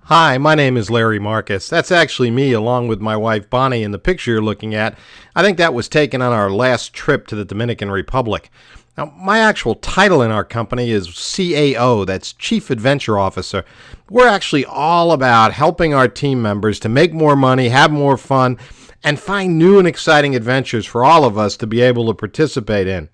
Hi, my name is Larry Marcus. That's actually me along with my wife Bonnie in the picture you're looking at. I think that was taken on our last trip to the Dominican Republic. Now, my actual title in our company is CAO, that's Chief Adventure Officer. We're actually all about helping our team members to make more money, have more fun, and find new and exciting adventures for all of us to be able to participate in.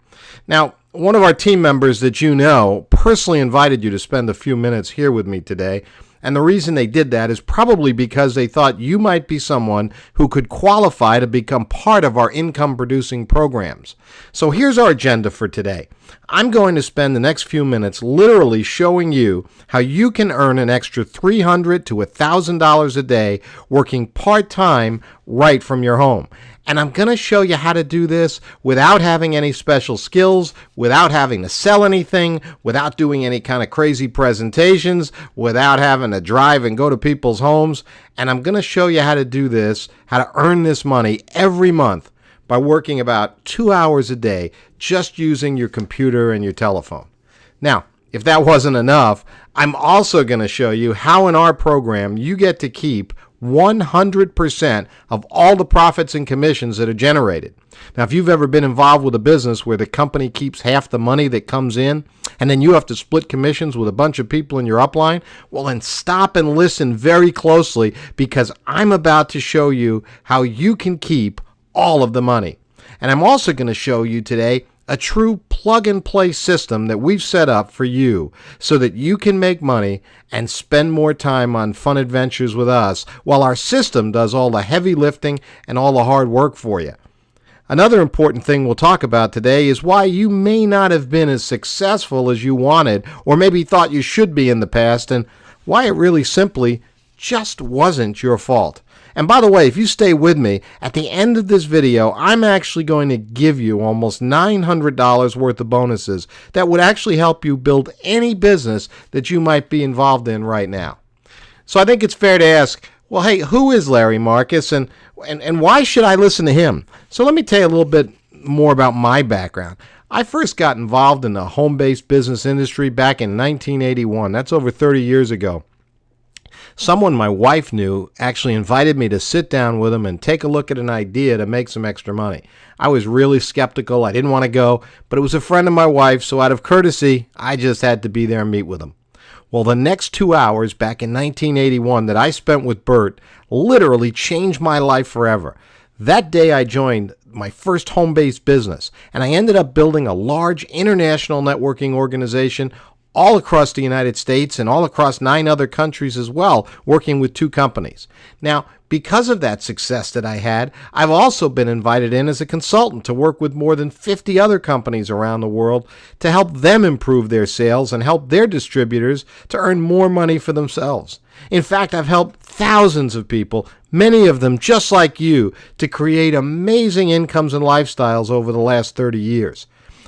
Now, one of our team members that you know personally invited you to spend a few minutes here with me today. And the reason they did that is probably because they thought you might be someone who could qualify to become part of our income-producing programs. So here's our agenda for today. I'm going to spend the next few minutes literally showing you how you can earn an extra $300 to $1,000 a day working part-time right from your home. And I'm going to show you how to do this without having any special skills, without having to sell anything, without doing any kind of crazy presentations, without having to drive and go to people's homes. And I'm going to show you how to do this, how to earn this money every month by working about 2 hours a day just using your computer and your telephone. Now, if that wasn't enough, I'm also going to show you how in our program you get to keep 100% of all the profits and commissions that are generated. Now, if you've ever been involved with a business where the company keeps half the money that comes in, and then you have to split commissions with a bunch of people in your upline, well, then stop and listen very closely because I'm about to show you how you can keep all of the money. And I'm also going to show you today a true plug-and-play system that we've set up for you so that you can make money and spend more time on fun adventures with us while our system does all the heavy lifting and all the hard work for you. Another important thing we'll talk about today is why you may not have been as successful as you wanted or maybe thought you should be in the past, and why it really simply just wasn't your fault. And by the way, if you stay with me, at the end of this video, I'm actually going to give you almost $900 worth of bonuses that would actually help you build any business that you might be involved in right now. So I think it's fair to ask, well, hey, who is Larry Marcus and why should I listen to him? So let me tell you a little bit more about my background. I first got involved in the home-based business industry back in 1981. That's over 30 years ago. Someone my wife knew actually invited me to sit down with him and take a look at an idea to make some extra money. I was really skeptical. I didn't want to go, but it was a friend of my wife, so out of courtesy, I just had to be there and meet with him. Well, the next 2 hours back in 1981 that I spent with Bert literally changed my life forever. That day I joined my first home-based business, and I ended up building a large international networking organization all across the United States and all across 9 other countries as well, working with 2 companies. Now, because of that success that I had, I've also been invited in as a consultant to work with more than 50 other companies around the world to help them improve their sales and help their distributors to earn more money for themselves. In fact, I've helped thousands of people, many of them just like you, to create amazing incomes and lifestyles over the last 30 years.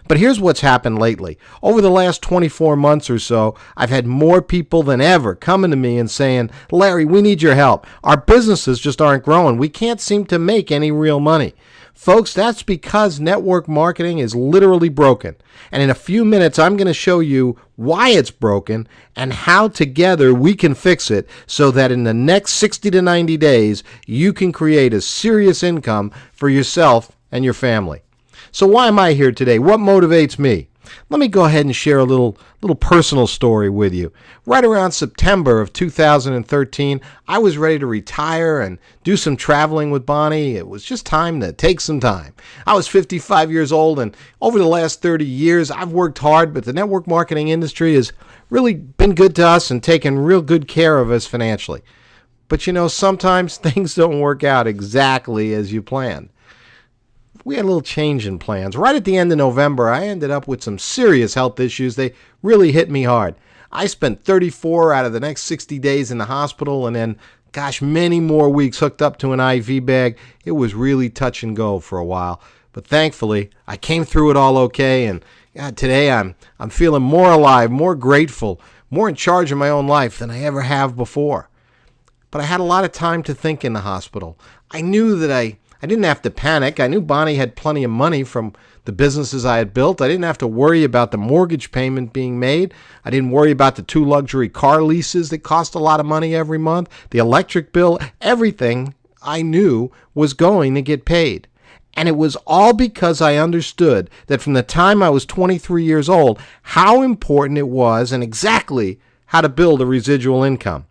But here's what's happened lately. Over the last 24 months or so, I've had more people than ever coming to me and saying, Larry, we need your help. Our businesses just aren't growing. We can't seem to make any real money. Folks, that's because network marketing is literally broken. And in a few minutes, I'm going to show you why it's broken and how together we can fix it so that in the next 60 to 90 days, you can create a serious income for yourself and your family. So why am I here today? What motivates me? Let me go ahead and share a little personal story with you. Right around September of 2013, I was ready to retire and do some traveling with Bonnie. It was just time to take some time. I was 55 years old, and over the last 30 years, I've worked hard, but the network marketing industry has really been good to us and taken real good care of us financially. But you know, sometimes things don't work out exactly as you planned. We had a little change in plans. Right at the end of November, I ended up with some serious health issues. They really hit me hard. I spent 34 out of the next 60 days in the hospital and then, many more weeks hooked up to an IV bag. It was really touch and go for a while. But thankfully, I came through it all okay, and today I'm feeling more alive, more grateful, more in charge of my own life than I ever have before. But I had a lot of time to think in the hospital. I knew that I didn't have to panic. I knew Bonnie had plenty of money from the businesses I had built. I didn't have to worry about the mortgage payment being made. I didn't worry about the 2 luxury car leases that cost a lot of money every month, the electric bill. Everything I knew was going to get paid. And it was all because I understood that from the time I was 23 years old, how important it was and exactly how to build a residual income.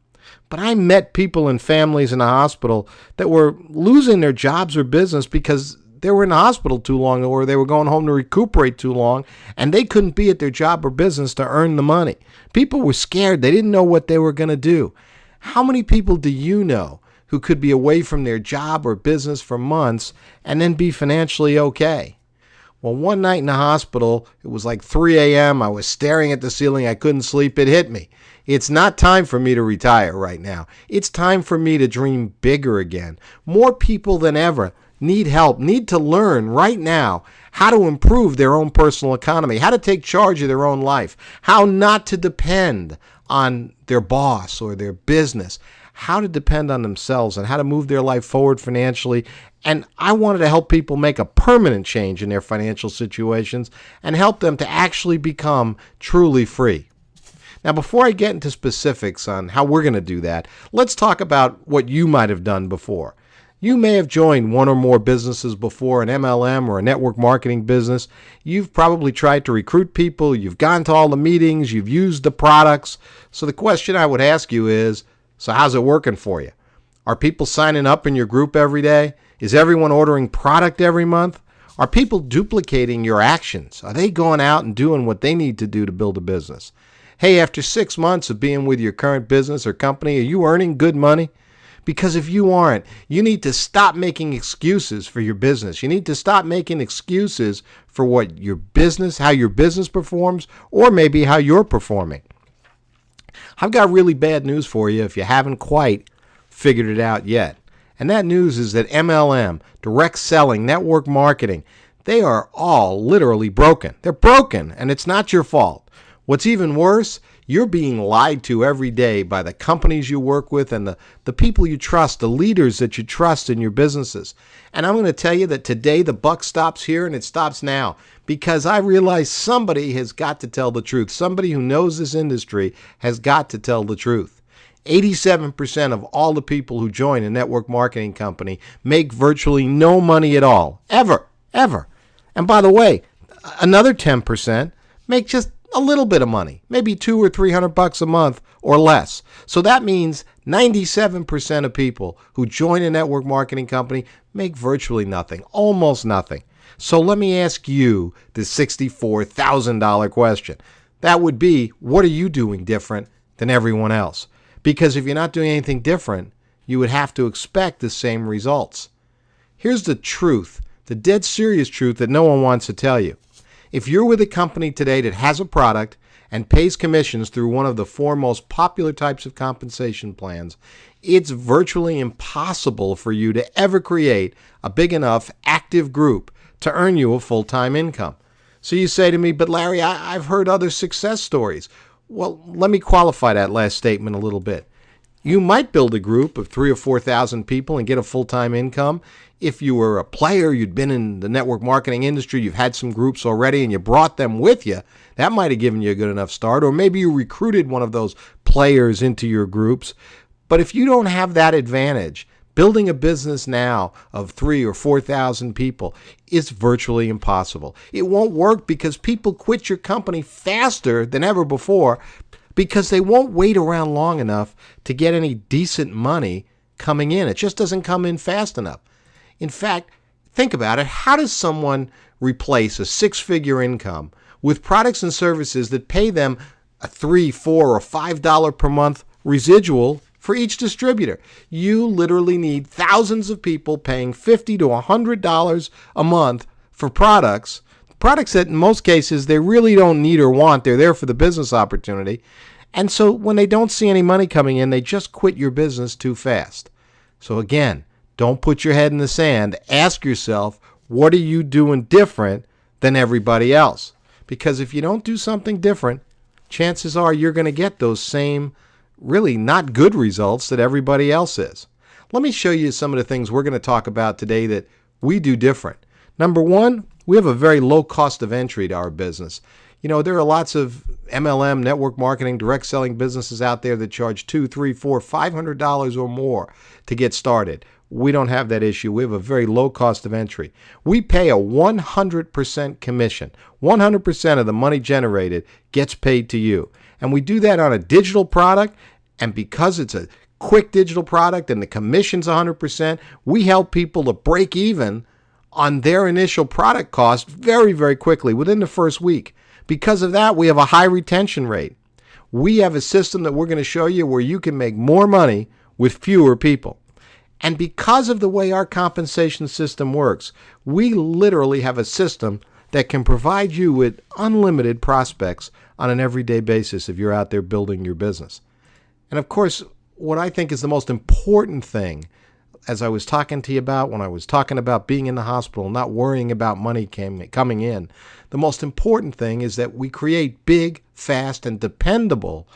But I met people and families in the hospital that were losing their jobs or business because they were in the hospital too long, or they were going home to recuperate too long, and they couldn't be at their job or business to earn the money. People were scared. They didn't know what they were going to do. How many people do you know who could be away from their job or business for months and then be financially okay? Well, one night in the hospital, it was like 3 a.m. I was staring at the ceiling. I couldn't sleep. It hit me. It's not time for me to retire right now. It's time for me to dream bigger again. More people than ever need help, need to learn right now how to improve their own personal economy, how to take charge of their own life, how not to depend on their boss or their business, how to depend on themselves and how to move their life forward financially. And I wanted to help people make a permanent change in their financial situations and help them to actually become truly free. Now, before I get into specifics on how we're going to do that, let's talk about what you might have done before. You may have joined one or more businesses before, an MLM or a network marketing business. You've probably tried to recruit people. You've gone to all the meetings. You've used the products. So the question I would ask you is, so how's it working for you? Are people signing up in your group every day? Is everyone ordering product every month? Are people duplicating your actions? Are they going out and doing what they need to do to build a business? Hey, after 6 months of being with your current business or company, are you earning good money? Because if you aren't, you need to stop making excuses for your business. You need to stop making excuses for what your business, how your business performs, or maybe how you're performing. I've got really bad news for you if you haven't quite figured it out yet. And that news is that MLM, direct selling, network marketing, they are all literally broken. They're broken, and it's not your fault. What's even worse, you're being lied to every day by the companies you work with and the people you trust, the leaders that you trust in your businesses. And I'm going to tell you that today the buck stops here, and it stops now, because I realize somebody has got to tell the truth. Somebody who knows this industry has got to tell the truth. 87% of all the people who join a network marketing company make virtually no money at all, ever. And by the way, another 10% make just a little bit of money, maybe $200 or $300 a month or less. So that means 97% of people who join a network marketing company make virtually nothing, almost nothing. So let me ask you the $64,000 question. That would be, what are you doing different than everyone else? Because if you're not doing anything different, you would have to expect the same results. Here's the truth, the dead serious truth that no one wants to tell you. If you're with a company today that has a product and pays commissions through one of the 4 most popular types of compensation plans, it's virtually impossible for you to ever create a big enough active group to earn you a full-time income. So you say to me, but Larry, I've heard other success stories. Well, let me qualify that last statement a little bit. You might build a group of 3,000 or 4,000 people and get a full-time income. If you were a player, you'd been in the network marketing industry, you've had some groups already, and you brought them with you, that might have given you a good enough start. Or maybe you recruited one of those players into your groups. But if you don't have that advantage, building a business now of 3,000 or 4,000 people is virtually impossible. It won't work because people quit your company faster than ever before because they won't wait around long enough to get any decent money coming in. It just doesn't come in fast enough. In fact, think about it. How does someone replace a 6-figure income with products and services that pay them a $3, $4, or $5 per month residual for each distributor? You literally need thousands of people paying $50 to $100 a month for products that in most cases they really don't need or want. They're there for the business opportunity. And so when they don't see any money coming in, they just quit your business too fast. So again, don't put your head in the sand. Ask yourself, what are you doing different than everybody else? Because if you don't do something different, chances are you're going to get those same really not good results that everybody else is. Let me show you some of the things we're going to talk about today that we do different. Number one, We have a very low cost of entry to our business. You know, there are lots of MLM, network marketing, direct selling businesses out there that charge $200, $300, $400, $500 or more to get started. We don't have that issue. We have a very low cost of entry. We pay a 100% commission. 100% of the money generated gets paid to you. And we do that on a digital product. And because it's a quick digital product and the commission's 100%, we help people to break even on their initial product cost very, very quickly within the first week. Because of that, we have a high retention rate. We have a system that we're going to show you where you can make more money with fewer people. And because of the way our compensation system works, we literally have a system that can provide you with unlimited prospects on an everyday basis if you're out there building your business. And of course, what I think is the most important thing, as I was talking to you about when I was talking about being in the hospital, not worrying about money coming in, the most important thing is that we create big, fast, and dependable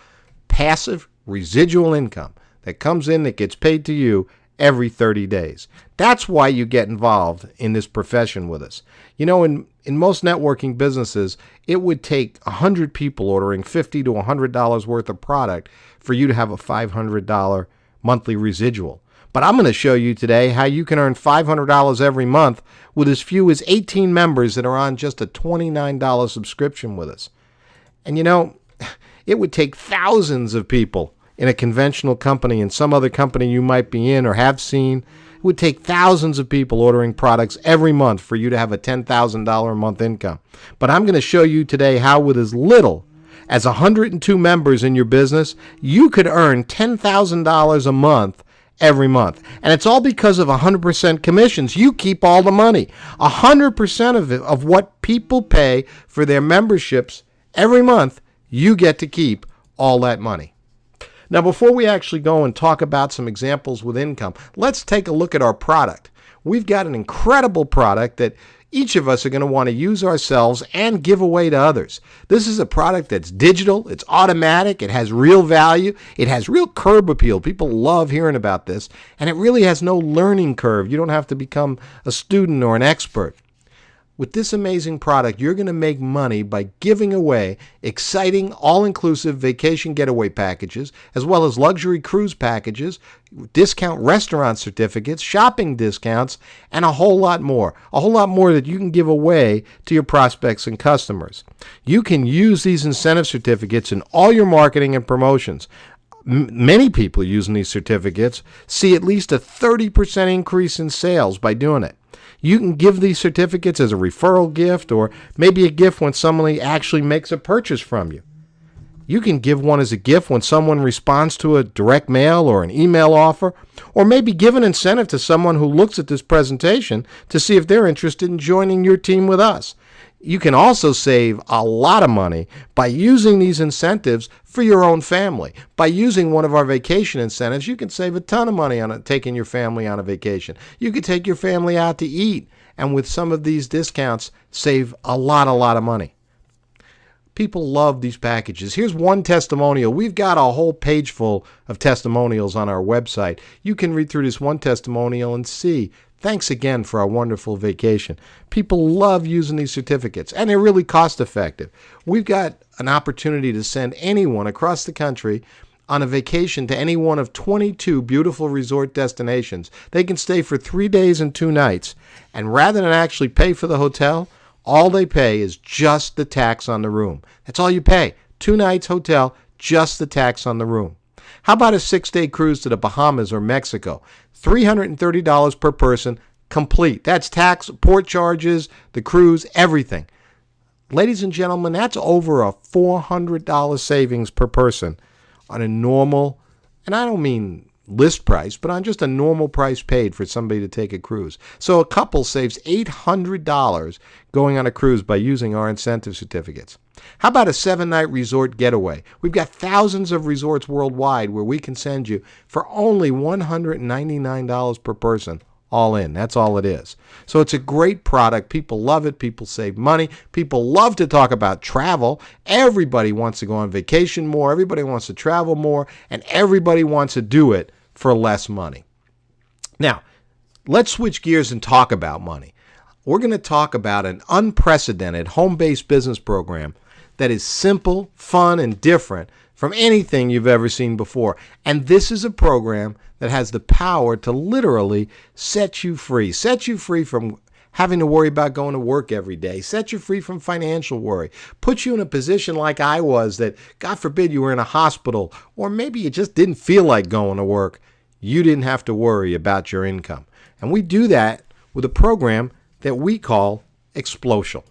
passive residual income that comes in that gets paid to you every 30 days. That's why you get involved in this profession with us. You know, in most networking businesses, it would take 100 people ordering $50 to $100 worth of product for you to have a $500 monthly residual. But I'm going to show you today how you can earn $500 every month with as few as 18 members that are on just a $29 subscription with us. And you know, it would take thousands of people in a conventional company and some other company you might be in or have seen. It would take thousands of people ordering products every month for you to have a $10,000 a month income. But I'm going to show you today how with as little as 102 members in your business, you could earn $10,000 a month every month. And it's all because of 100% commissions. You keep all the money. 100% of it, of what people pay for their memberships every month, you get to keep all that money. Now, before we actually go and talk about some examples with income, let's take a look at our product. We've got an incredible product that each of us are going to want to use ourselves and give away to others. This is a product that's digital, it's automatic, it has real value, it has real curb appeal. People love hearing about this, and it really has no learning curve. You don't have to become a student or an expert. With this amazing product, you're going to make money by giving away exciting, all-inclusive vacation getaway packages, as well as luxury cruise packages, discount restaurant certificates, shopping discounts, and a whole lot more. A whole lot more that you can give away to your prospects and customers. You can use these incentive certificates in all your marketing and promotions. Many people using these certificates see at least a 30% increase in sales by doing it. You can give these certificates as a referral gift or maybe a gift when somebody actually makes a purchase from you. You can give one as a gift when someone responds to a direct mail or an email offer, or maybe give an incentive to someone who looks at this presentation to see if they're interested in joining your team with us. You can also save a lot of money by using these incentives for your own family. By using one of our vacation incentives, you can save a ton of money on taking your family on a vacation. You could take your family out to eat, and with some of these discounts, save a lot of money. People love these packages. Here's one testimonial. We've got a whole page full of testimonials on our website. You can read through this one testimonial and see. Thanks again for our wonderful vacation. People love using these certificates, and they're really cost effective. We've got an opportunity to send anyone across the country on a vacation to any one of 22 beautiful resort destinations. They can stay for 3 days and 2 nights, and rather than actually pay for the hotel, all they pay is just the tax on the room. That's all you pay. 2 nights hotel, just the tax on the room. How about a 6-day cruise to the Bahamas or Mexico? $330 per person, complete. That's tax, port charges, the cruise, everything. Ladies and gentlemen, that's over a $400 savings per person on a normal, and I don't mean list price, but on just a normal price paid for somebody to take a cruise. So a couple saves $800 going on a cruise by using our incentive certificates. How about a 7-night resort getaway? We've got thousands of resorts worldwide where we can send you for only $199 per person, all in. That's all it is. So it's a great product. People love it. People save money. People love to talk about travel. Everybody wants to go on vacation more. Everybody wants to travel more. And everybody wants to do it for less money. Now, let's switch gears and talk about money. we're going to talk about an unprecedented home-based business program that is simple, fun, and different from anything you've ever seen before. And this is a program that has the power to literally set you free from having to worry about going to work every day, set you free from financial worry, put you in a position like I was that, God forbid, you were in a hospital, or maybe you just didn't feel like going to work. You didn't have to worry about your income. And we do that with a program that we call Xplocial.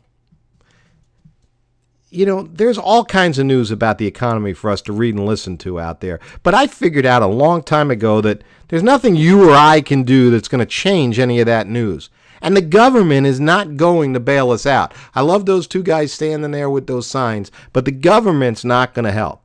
You know, there's all kinds of news about the economy for us to read and listen to out there. But I figured out a long time ago that there's nothing you or I can do that's going to change any of that news. And the government is not going to bail us out. I love those two guys standing there with those signs, but the government's not going to help.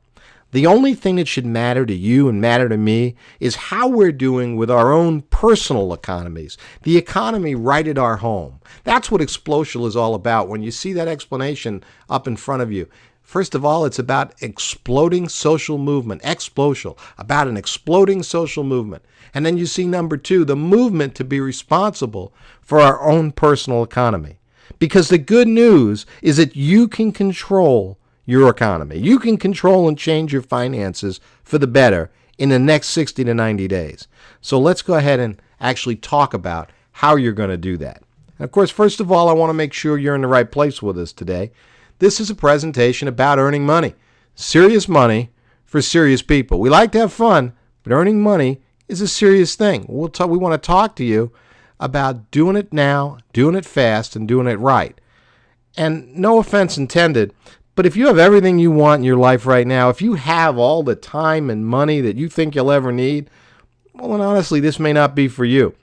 The only thing that should matter to you and matter to me is how we're doing with our own personal economies, the economy right at our home. That's what Xplocial is all about. When you see that explanation up in front of you, first of all, it's about exploding social movement, Xplocial, about an exploding social movement. And then you see number two, the movement to be responsible for our own personal economy. Because the good news is that you can control your economy. You can control and change your finances for the better in the next 60 to 90 days. So let's go ahead and actually talk about how you're going to do that. And of course, first of all, I want to make sure you're in the right place with us today. This is a presentation about earning money. Serious money for serious people. We like to have fun, but earning money is a serious thing. We want to talk to you about doing it now, doing it fast, and doing it right. And no offense intended, but if you have everything you want in your life right now, if you have all the time and money that you think you'll ever need, well, then honestly, this may not be for you.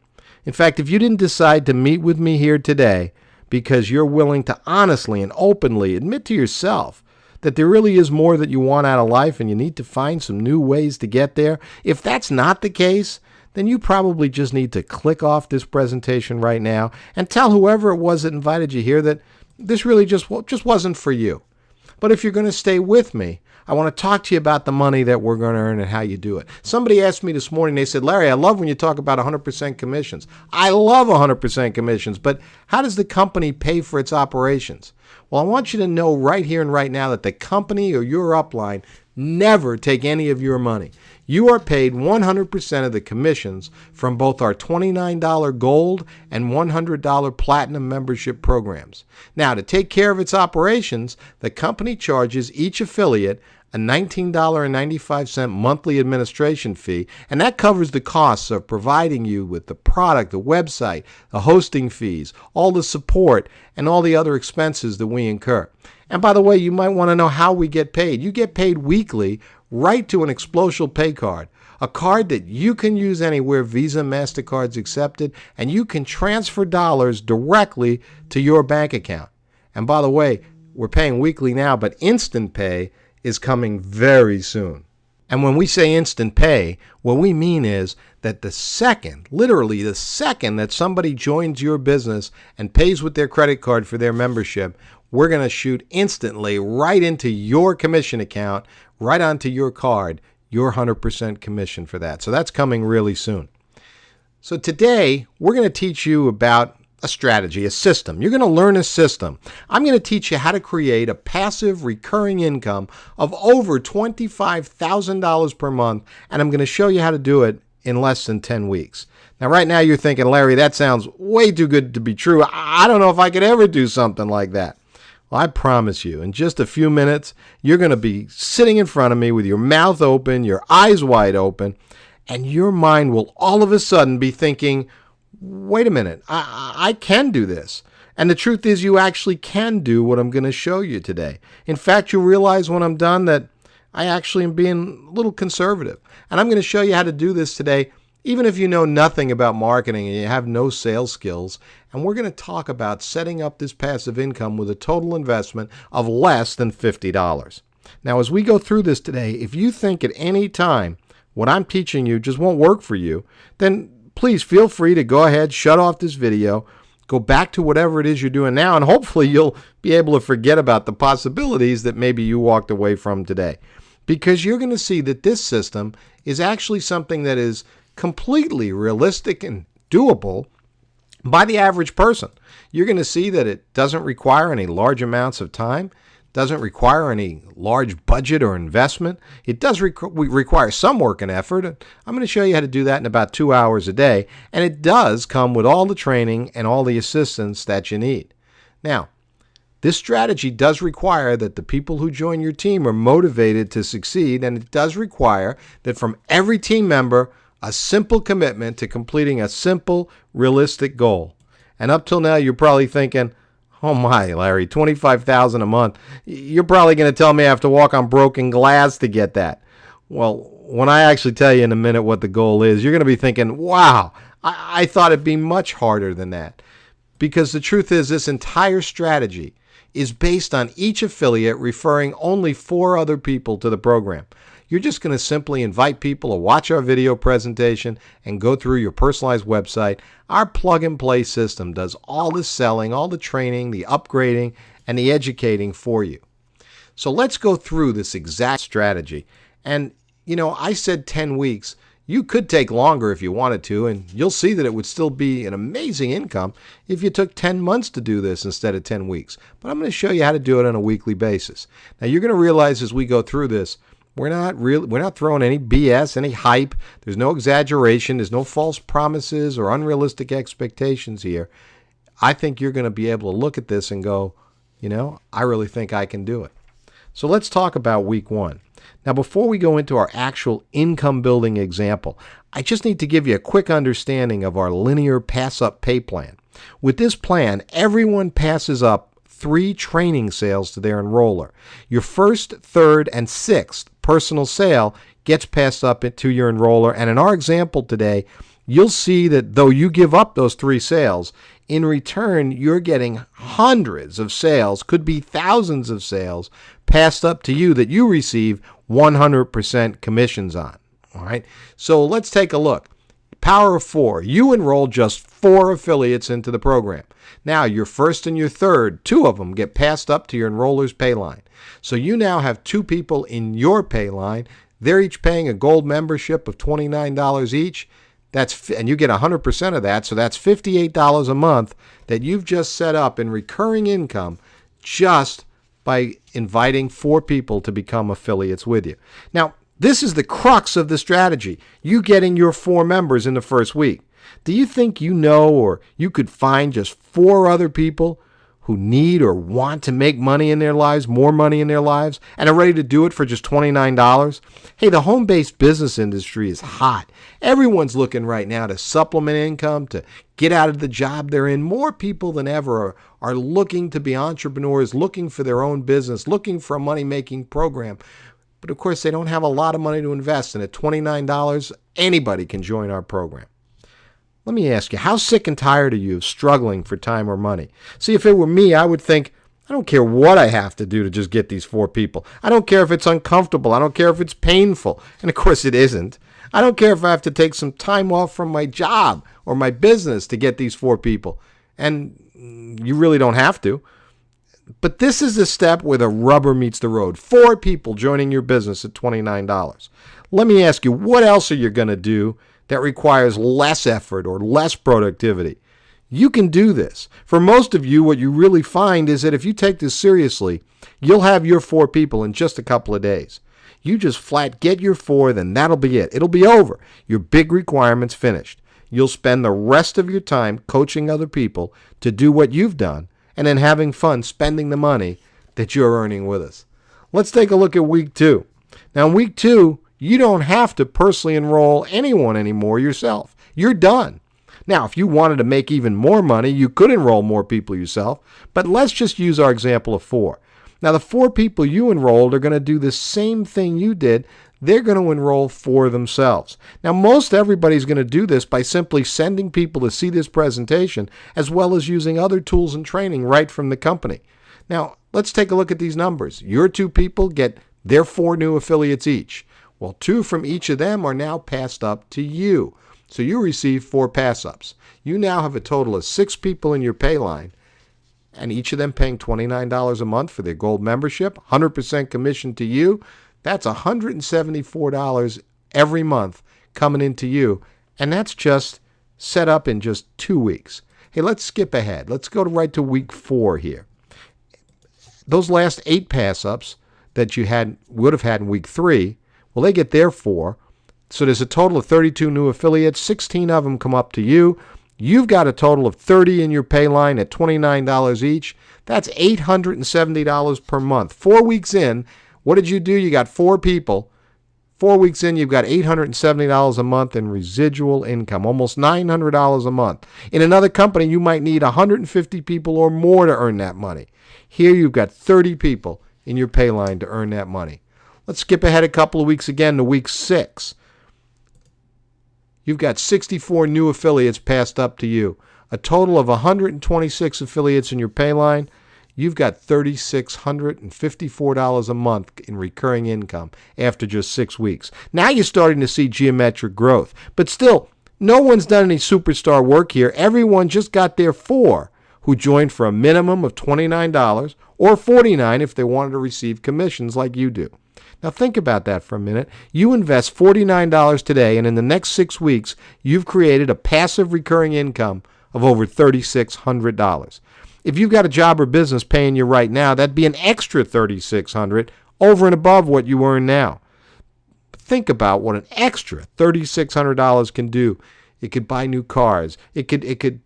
In fact, if you didn't decide to meet with me here today because you're willing to honestly and openly admit to yourself that there really is more that you want out of life and you need to find some new ways to get there, if that's not the case, then you probably just need to click off this presentation right now and tell whoever it was that invited you here that this really just wasn't for you. But if you're going to stay with me, I want to talk to you about the money that we're going to earn and how you do it. Somebody asked me this morning, they said, Larry, I love when you talk about 100% commissions. I love 100% commissions, but how does the company pay for its operations? Well, I want you to know right here and right now that the company or your upline never take any of your money. You are paid 100% of the commissions from both our $29 gold and $100 platinum membership programs. Now, to take care of its operations, the company charges each affiliate a $19.95 monthly administration fee, and that covers the costs of providing you with the product, the website, the hosting fees, all the support, and all the other expenses that we incur. And by the way, you might want to know how we get paid. You get paid weekly right to an Xplocial pay card, a card that you can use anywhere Visa, MasterCard's accepted, and you can transfer dollars directly to your bank account. And by the way, we're paying weekly now, but instant pay is coming very soon. And when we say instant pay, what we mean is that the second, literally the second that somebody joins your business and pays with their credit card for their membership, we're going to shoot instantly right into your commission account, right onto your card, your 100% commission for that. So that's coming really soon. So today, we're going to teach you about a strategy, a system. You're going to learn a system. I'm going to teach you how to create a passive recurring income of over $25,000 per month, and I'm going to show you how to do it in less than 10 weeks. Now, right now, you're thinking, Larry, that sounds way too good to be true. I don't know if I could ever do something like that. Well, I promise you, in just a few minutes, you're going to be sitting in front of me with your mouth open, your eyes wide open, and your mind will all of a sudden be thinking, wait a minute, I can do this. And the truth is you actually can do what I'm going to show you today. In fact, you'll realize when I'm done that I actually am being a little conservative. And I'm going to show you how to do this today, even if you know nothing about marketing and you have no sales skills. And we're going to talk about setting up this passive income with a total investment of less than $50. Now, as we go through this today, if you think at any time what I'm teaching you just won't work for you, then please feel free to go ahead, shut off this video, go back to whatever it is you're doing now, and hopefully you'll be able to forget about the possibilities that maybe you walked away from today. Because you're going to see that this system is actually something that is completely realistic and doable, by the average person. You're going to see that it doesn't require any large amounts of time, doesn't require any large budget or investment. It does require some work and effort. I'm going to show you how to do that in about 2 hours a day, and it does come with all the training and all the assistance that you need. Now, this strategy does require that the people who join your team are motivated to succeed, and it does require that from every team member, a simple commitment to completing a simple, realistic goal. And up till now, you're probably thinking, oh my, Larry, $25,000 a month. You're probably going to tell me I have to walk on broken glass to get that. Well, when I actually tell you in a minute what the goal is, you're going to be thinking, wow, I thought it'd be much harder than that. Because the truth is, this entire strategy is based on each affiliate referring only 4 other people to the program. You're just going to simply invite people to watch our video presentation and go through your personalized website. Our plug-and-play system does all the selling, all the training, the upgrading, and the educating for you. So let's go through this exact strategy. And, I said 10 weeks. You could take longer if you wanted to, and you'll see that it would still be an amazing income if you took 10 months to do this instead of 10 weeks. But I'm going to show you how to do it on a weekly basis. Now, you're going to realize as we go through this, we're not throwing any BS, any hype. There's no exaggeration. There's no false promises or unrealistic expectations here. I think you're going to be able to look at this and go, I really think I can do it. So let's talk about week 1. Now, before we go into our actual income building example, I just need to give you a quick understanding of our linear pass-up pay plan. With this plan, everyone passes up 3 training sales to their enroller. Your first, third, and sixth personal sale gets passed up to your enroller. And in our example today, you'll see that though you give up those 3 sales, in return, you're getting hundreds of sales, could be thousands of sales, passed up to you that you receive 100% commissions on. All right, so let's take a look. Power of 4. You enroll just 4 affiliates into the program. Now, your first and your third, 2 of them get passed up to your enroller's pay line. So you now have 2 people in your pay line. They're each paying a gold membership of $29 each. And you get 100% of that, so that's $58 a month that you've just set up in recurring income just by inviting 4 people to become affiliates with you. Now, this is the crux of the strategy, you getting your 4 members in the first week. Do you think or you could find just 4 other people who need or want to make money in their lives, more money in their lives, and are ready to do it for just $29? Hey, the home-based business industry is hot. Everyone's looking right now to supplement income, to get out of the job they're in. More people than ever are looking to be entrepreneurs, looking for their own business, looking for a money-making program. But of course, they don't have a lot of money to invest, and at $29, anybody can join our program. Let me ask you, how sick and tired are you of struggling for time or money? See, if it were me, I would think, I don't care what I have to do to just get these 4 people. I don't care if it's uncomfortable. I don't care if it's painful. And of course it isn't. I don't care if I have to take some time off from my job or my business to get these 4 people. And you really don't have to. But this is the step where the rubber meets the road. 4 people joining your business at $29. Let me ask you, what else are you going to do that requires less effort or less productivity? You can do this. For most of you, what you really find is that if you take this seriously, you'll have your 4 people in just a couple of days. You just flat get your 4, then that'll be it. It'll be over. Your big requirement's finished. You'll spend the rest of your time coaching other people to do what you've done and then having fun spending the money that you're earning with us. Let's take a look at week 2. Now, in week 2, you don't have to personally enroll anyone anymore yourself. You're done. Now, if you wanted to make even more money, you could enroll more people yourself, but let's just use our example of 4. Now, the 4 people you enrolled are going to do the same thing you did. They're going to enroll for themselves. Now, most everybody's going to do this by simply sending people to see this presentation, as well as using other tools and training right from the company. Now, let's take a look at these numbers. Your 2 people get their 4 new affiliates each. Well, 2 from each of them are now passed up to you. So you receive 4 pass-ups. You now have a total of 6 people in your pay line, and each of them paying $29 a month for their gold membership, 100% commission to you. That's $174 every month coming into you, and that's just set up in just 2 weeks. Hey, let's skip ahead. Let's go right to week 4 here. Those last 8 pass-ups that you would have had in week 3, well, they get their 4. So there's a total of 32 new affiliates. 16 of them come up to you. You've got a total of 30 in your pay line at $29 each. That's $870 per month. 4 weeks in, what did you do? You got 4 people. 4 weeks in, you've got $870 a month in residual income, almost $900 a month. In another company, you might need 150 people or more to earn that money. Here, you've got 30 people in your pay line to earn that money. Let's skip ahead a couple of weeks again to week 6. You've got 64 new affiliates passed up to you. A total of 126 affiliates in your pay line. You've got $3,654 a month in recurring income after just 6 weeks. Now you're starting to see geometric growth. But still, no one's done any superstar work here. Everyone just got their 4 who joined for a minimum of $29 or $49 if they wanted to receive commissions like you do. Now think about that for a minute. You invest $49 today, and in the next 6 weeks, you've created a passive recurring income of over $3,600. If you've got a job or business paying you right now, that'd be an extra $3,600 over and above what you earn now. Think about what an extra $3,600 can do. It could buy new cars. It could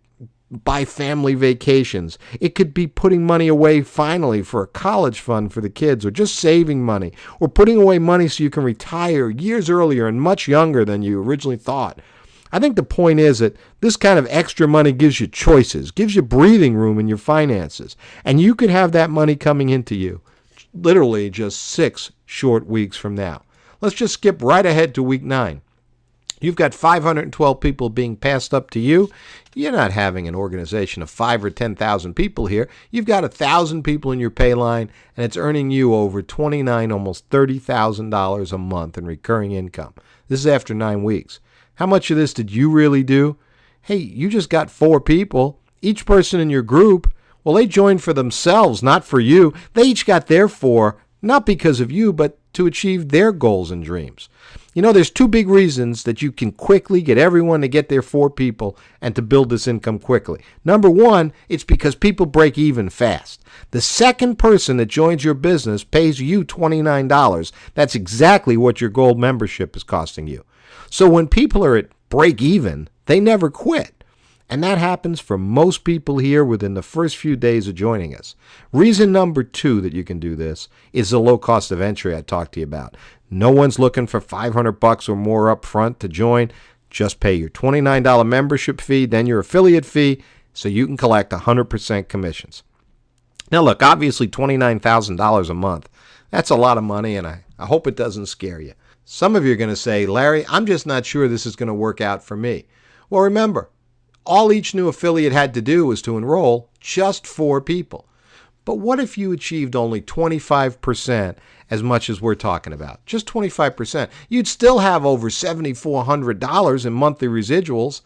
buy family vacations. It could be putting money away finally for a college fund for the kids, or just saving money, or putting away money so you can retire years earlier and much younger than you originally thought. I think the point is that this kind of extra money gives you choices, gives you breathing room in your finances, and you could have that money coming into you literally just 6 short weeks from now. Let's just skip right ahead to week 9. You've got 512 people being passed up to you. You're not having an organization of 5 or 10,000 people here. You've got 1,000 people in your pay line, and it's earning you over $29,000, almost $30,000 a month in recurring income. This is after 9 weeks. How much of this did you really do? Hey, you just got 4 people. Each person in your group, well, they joined for themselves, not for you. They each got their 4, not because of you, but to achieve their goals and dreams. You know, there's 2 big reasons that you can quickly get everyone to get their 4 people and to build this income quickly. Number 1, it's because people break even fast. The second person that joins your business pays you $29. That's exactly what your gold membership is costing you. So when people are at break even, they never quit. And that happens for most people here within the first few days of joining us. Reason number 2 that you can do this is the low cost of entry I talked to you about. No one's looking for $500 or more up front to join. Just pay your $29 membership fee, then your affiliate fee, so you can collect 100% commissions. Now look, obviously $29,000 a month, that's a lot of money, and I hope it doesn't scare you. Some of you are going to say, Larry, I'm just not sure this is going to work out for me. Well, remember, all each new affiliate had to do was to enroll just 4 people. But what if you achieved only 25% as much as we're talking about? Just 25%. You'd still have over $7,400 in monthly residuals,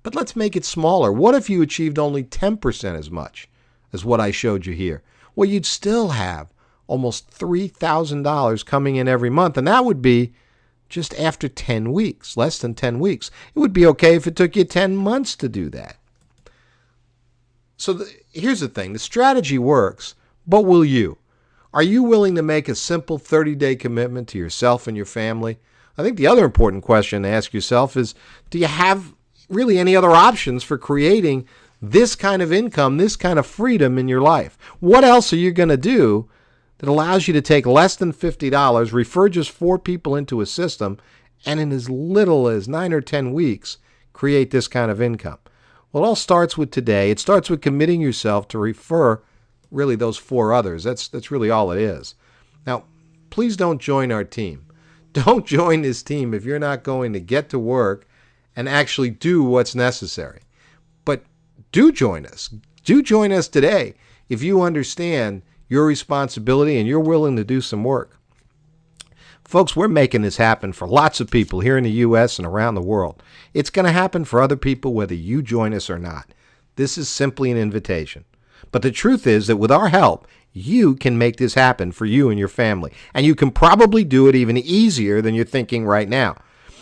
but let's make it smaller. What if you achieved only 10% as much as what I showed you here? Well, you'd still have almost $3,000 coming in every month, and that would be just after 10 weeks, less than 10 weeks. It would be okay if it took you 10 months to do that. So here's the thing. The strategy works, but will you? Are you willing to make a simple 30-day commitment to yourself and your family? I think the other important question to ask yourself is, do you have really any other options for creating this kind of income, this kind of freedom in your life? What else are you going to do that allows you to take less than $50, refer just 4 people into a system, and in as little as 9 or 10 weeks, create this kind of income? Well, it all starts with today. It starts with committing yourself to refer really those 4 others. That's really all it is. Now, please don't join our team. Don't join this team if you're not going to get to work and actually do what's necessary. But do join us. Do join us today if you understand your responsibility and you're willing to do some work. Folks, we're making this happen for lots of people here in the U.S. and around the world. It's going to happen for other people whether you join us or not. This is simply an invitation. But the truth is that with our help, you can make this happen for you and your family. And you can probably do it even easier than you're thinking right now.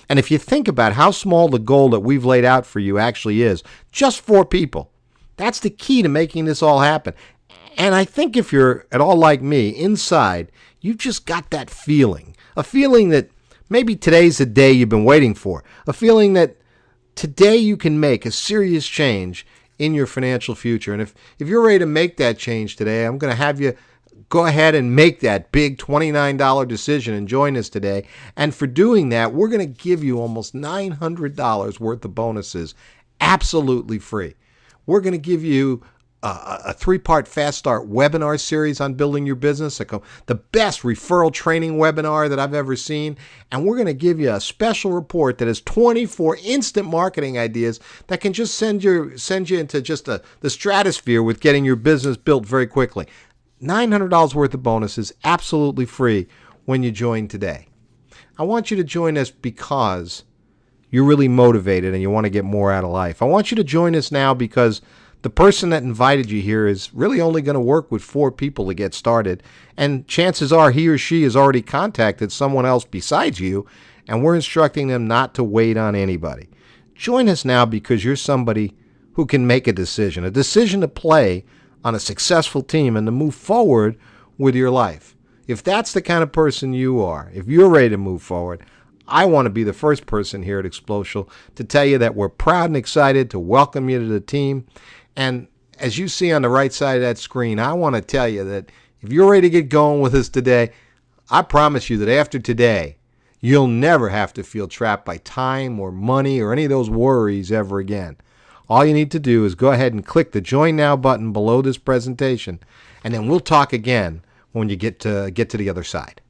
And if you think about how small the goal that we've laid out for you actually is, just 4 people. That's the key to making this all happen. And I think if you're at all like me, inside, you've just got that feeling. A feeling that maybe today's the day you've been waiting for. A feeling that today you can make a serious change in your financial future. And if you're ready to make that change today, I'm going to have you go ahead and make that big $29 decision and join us today. And for doing that, we're going to give you almost $900 worth of bonuses absolutely free. We're going to give you a 3-part Fast Start webinar series on building your business, the best referral training webinar that I've ever seen. And we're going to give you a special report that has 24 instant marketing ideas that can just send you into just the stratosphere with getting your business built very quickly. $900 worth of bonuses absolutely free when you join today. I want you to join us because you're really motivated and you want to get more out of life. I want you to join us now because the person that invited you here is really only going to work with 4 people to get started. And chances are he or she has already contacted someone else besides you, and we're instructing them not to wait on anybody. Join us now because you're somebody who can make a decision to play on a successful team and to move forward with your life. If that's the kind of person you are, if you're ready to move forward, I want to be the first person here at Xplocial to tell you that we're proud and excited to welcome you to the team. And as you see on the right side of that screen, I want to tell you that if you're ready to get going with us today, I promise you that after today, you'll never have to feel trapped by time or money or any of those worries ever again. All you need to do is go ahead and click the Join Now button below this presentation, and then we'll talk again when you get to the other side.